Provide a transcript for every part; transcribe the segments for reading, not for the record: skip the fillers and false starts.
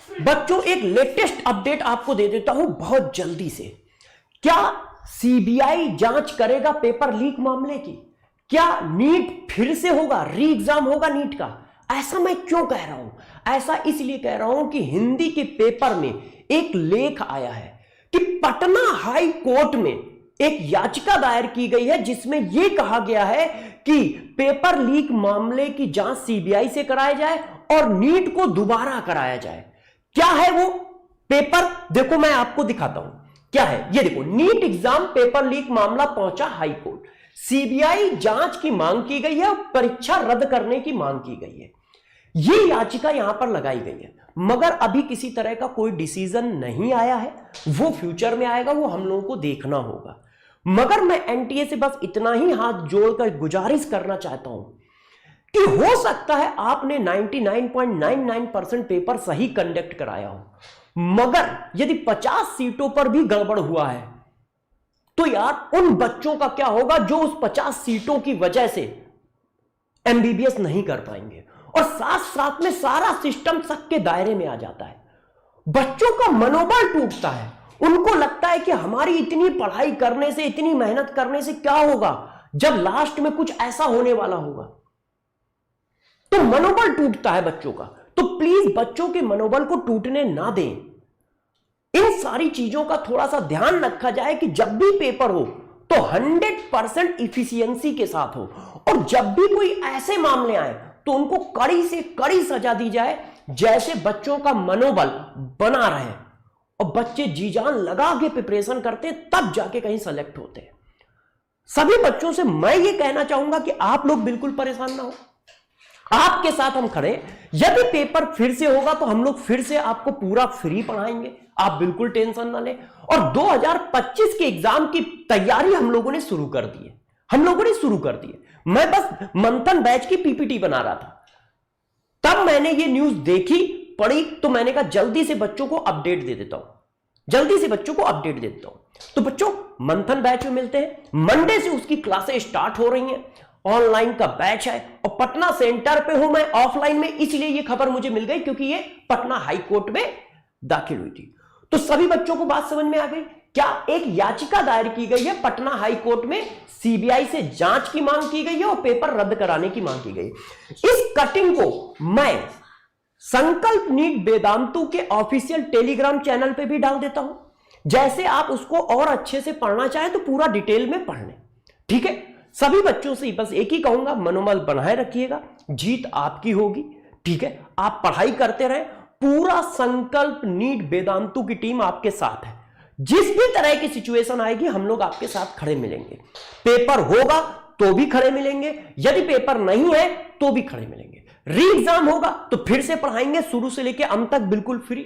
बच्चों एक latest update आपको दे देता हूं बहुत जल्दी से। क्या सीबीआई जांच करेगा पेपर लीक मामले की? क्या नीट फिर से होगा, री एग्जाम होगा नीट का? ऐसा मैं क्यों कह रहा हूं? ऐसा इसलिए कह रहा हूं कि हिंदी के पेपर में एक लेख आया है कि पटना हाई कोर्ट में एक याचिका दायर की गई है जिसमें यह कहा गया है कि पेपर लीक मामले की जांच सीबीआई से कराया जाए और नीट को दोबारा कराया जाए। क्या है वो पेपर? देखो मैं आपको दिखाता हूं क्या है। ये देखो, नीट एग्जाम पेपर लीक मामला पहुंचा हाई कोर्ट, सीबीआई जांच की मांग की गई है और परीक्षा रद्द करने की मांग की गई है। ये याचिका यहां पर लगाई गई है, मगर अभी किसी तरह का कोई डिसीजन नहीं आया है। वो फ्यूचर में आएगा, वो हम लोगों को देखना होगा। मगर मैं एनटीए से बस इतना ही हाथ जोड़कर गुजारिश करना चाहता हूं कि हो सकता है आपने 99.99% पेपर सही कंडक्ट कराया हो, मगर यदि 50 सीटों पर भी गड़बड़ हुआ है तो यार उन बच्चों का क्या होगा जो उस 50 सीटों की वजह से एमबीबीएस नहीं कर पाएंगे, और साथ साथ में सारा सिस्टम शक के दायरे में आ जाता है। बच्चों का मनोबल टूटता है, उनको लगता है कि हमारी इतनी पढ़ाई करने से, इतनी मेहनत करने से क्या होगा जब लास्ट में कुछ ऐसा होने वाला होगा। तो मनोबल टूटता है बच्चों का। तो प्लीज बच्चों के मनोबल को टूटने ना दें। इन सारी चीजों का थोड़ा सा ध्यान रखा जाए कि जब भी पेपर हो तो 100% इफिशियंसी के साथ हो, और जब भी कोई ऐसे मामले आए तो उनको कड़ी से कड़ी सजा दी जाए, जैसे बच्चों का मनोबल बना रहे और बच्चे जी जान लगा के प्रिपरेशन करते तब जाके कहीं सेलेक्ट होते हैं। सभी बच्चों से मैं ये कहना चाहूंगा कि आप लोग बिल्कुल परेशान ना हो, आपके साथ हम खड़े। यदि पेपर फिर से होगा तो हम लोग फिर से आपको पूरा फ्री पढ़ाएंगे, आप बिल्कुल टेंशन ना लें। और 2025 के एग्जाम की तैयारी हम लोगों ने शुरू कर दी है, मैं बस मंथन बैच की पीपीटी बना रहा था, तब मैंने ये न्यूज देखी, पढ़ी, तो मैंने कहा जल्दी से बच्चों को अपडेट दे देता हूं, तो बच्चों मंथन बैच में मिलते हैं। मंडे से उसकी क्लासें स्टार्ट हो रही हैं, ऑनलाइन का बैच है, और पटना सेंटर पे हूं मैं ऑफलाइन में, इसलिए ये खबर मुझे मिल गई क्योंकि ये पटना हाई कोर्ट में दाखिल हुई थी। तो सभी बच्चों को बात समझ में आ गई। क्या एक याचिका दायर की गई है पटना हाई कोर्ट में, सीबीआई से जांच की मांग की गई है और पेपर रद्द कराने की मांग की गई। इस कटिंग को मैं संकल्प नीट वेदांतु के ऑफिशियल टेलीग्राम चैनल पे भी डाल देता हूं, जैसे आप उसको और अच्छे से पढ़ना चाहें तो पूरा डिटेल में पढ़ लें। ठीक है, सभी बच्चों से बस एक ही कहूंगा, मनोबल बनाए रखिएगा, जीत आपकी होगी। ठीक है, आप पढ़ाई करते रहें, पूरा संकल्प नीट वेदांतु की टीम आपके साथ है। जिस भी तरह की सिचुएशन आएगी हम लोग आपके साथ खड़े मिलेंगे। पेपर होगा तो भी खड़े मिलेंगे, यदि पेपर नहीं है तो भी खड़े मिलेंगे। री एग्जाम होगा तो फिर से पढ़ाएंगे शुरू से लेकर अंत तक बिल्कुल फ्री।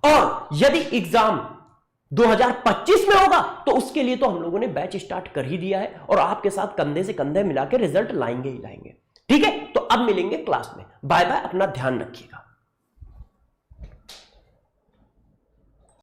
और यदि एग्जाम 2025 में होगा तो उसके लिए तो हम लोगों ने बैच स्टार्ट कर ही दिया है, और आपके साथ कंधे से कंधे मिलाकर रिजल्ट लाएंगे ही लाएंगे। ठीक है, तो अब मिलेंगे क्लास में। बाय बाय, अपना ध्यान रखिएगा।